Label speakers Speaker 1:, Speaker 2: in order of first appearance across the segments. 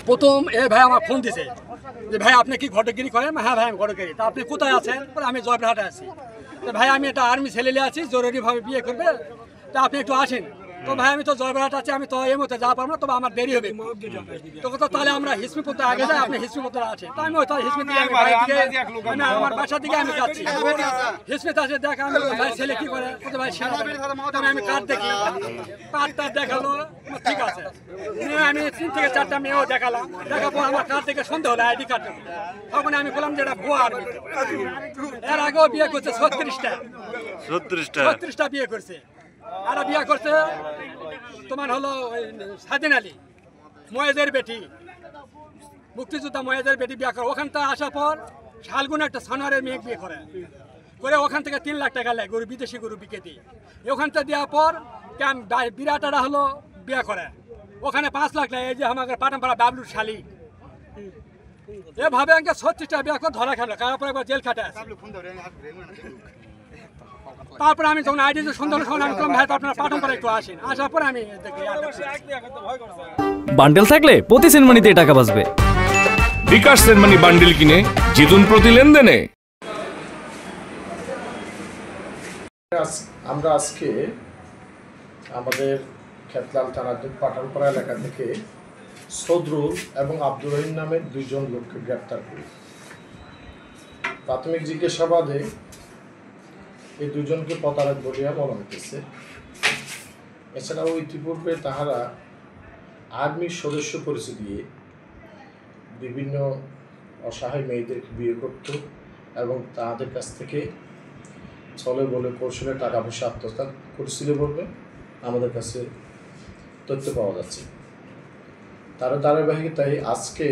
Speaker 1: প্রথম এ ভাই আমার ফোন দিছে যে ভাই আপনি কি ঘটকগিরি করেন? হ্যাঁ ভাই আমি ঘটকগিরি। তা আপনি কোথায় আছেন? আমি জয়পুরহাটে আছি। তো ভাই আমি একটা আর্মি ছেলে আছি, জরুরিভাবে বিয়ে করবে, তা আপনি একটু আসেন। তো ভাই আমি তো জয়পুরহাট আছি, আমি তো এই মুহূর্তে যাওয়া পারবো না, তবে আমার দেরি হবে। তো তাহলে আমরা হিসমিপত্র আগে যাই, আপনি হিসমিপত্র আছে। তো আমি ওই হিসমি দিকে আমি আমার বাসার দিকে আমি যাচ্ছি। হিসমিত আসে দেখা আমি ভাই ছেলে কি করে, ভাই আমি কার্ড দেখি, কার্ডটা দেখালো ঠিক আছে। আমি 3 থেকে 4টা মেয়েও দেখালাম, দেখার পর আমার কার্ড দেখে সন্দেহ হলো আইডি কার্ড। তখন আমি বললাম যে এটা ভুয়া আর্মি। এর আগেও বিয়ে করছে 36টা বিয়ে করছে। আর বিয়ে করছে তোমার হলো স্বাধীন আলী ময়েজের বেটি, মুক্তিযোদ্ধা ময়েজের বেটি বিয়ে করে। ওখান থেকে আসার পর শালগুন একটা সানোয়ারের মেয়ে বিয়ে করে ওখান থেকে 3 লাখ টাকা নেয় গরু, বিদেশি গরু বিকে দিই। ওখান থেকে দেওয়ার পর বিরাটারা হলো বিয়ে করে, ওখানে 5 লাখ নেয়। এই যে আমাকে পাঠানপাড়া বাবলুর শালি এভাবে আমাকে 36টা বিয়ে করে ধরা খেলো, তারপর একবার জেল খাটে। তারপরে আমি যখন আইডি সন্ধ্যা সময় আমি ভাই আপনার পাঠানপাড়া একটু আসেন, আসার পরে আমি
Speaker 2: বান্ডেল থাকলে প্রতি সেনমানিতে টাকা বাঁচবে।
Speaker 3: বিকাশ সেনমানি বান্ডেল কিনে জিতুন প্রতি লেনদেনে।
Speaker 4: আমরা আজকে আমাদের খেতলাল থানাধীন পাঠানপাড়া এলাকা থেকে সদরুল এবং আব্দুর রহিম নামের 2 জন লোককে গ্রেপ্তার করি। প্রাথমিক জিজ্ঞাসাবাদে এই 2 জনকে প্রতারক বলিয়া বলা হইতেছে। এছাড়াও ইতিপূর্বে তাহারা আর্মির সদস্য পরিচয় দিয়ে বিভিন্ন অসহায় মেয়েদেরকে বিয়ে করত এবং তাদের কাছ থেকে ছলে বলে কৌশলে টাকা পয়সা আত্মসাৎ করেছিল বলবে আমাদের কাছে তথ্য পাওয়া যাচ্ছে। তার ধারাবাহিকতায় আজকে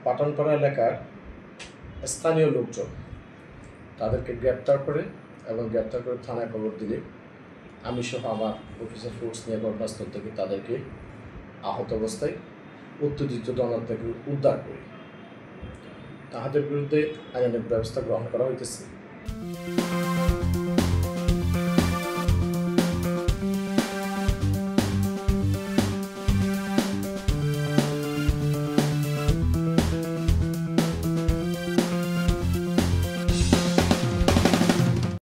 Speaker 4: পাঠানপাড়া এলাকার স্থানীয় লোকজন তাদেরকে গ্রেপ্তার করে এবং গ্রেপ্তার করে থানায় খবর দিলে আমি সহ আমার অফিসার ফোর্স নিয়ে ঘটনাস্থল থেকে তাদেরকে আহত অবস্থায় উত্তেজিত দোকান থেকে উদ্ধার করি। তাহাদের বিরুদ্ধে আইনানুগ ব্যবস্থা গ্রহণ করা হইতেছে।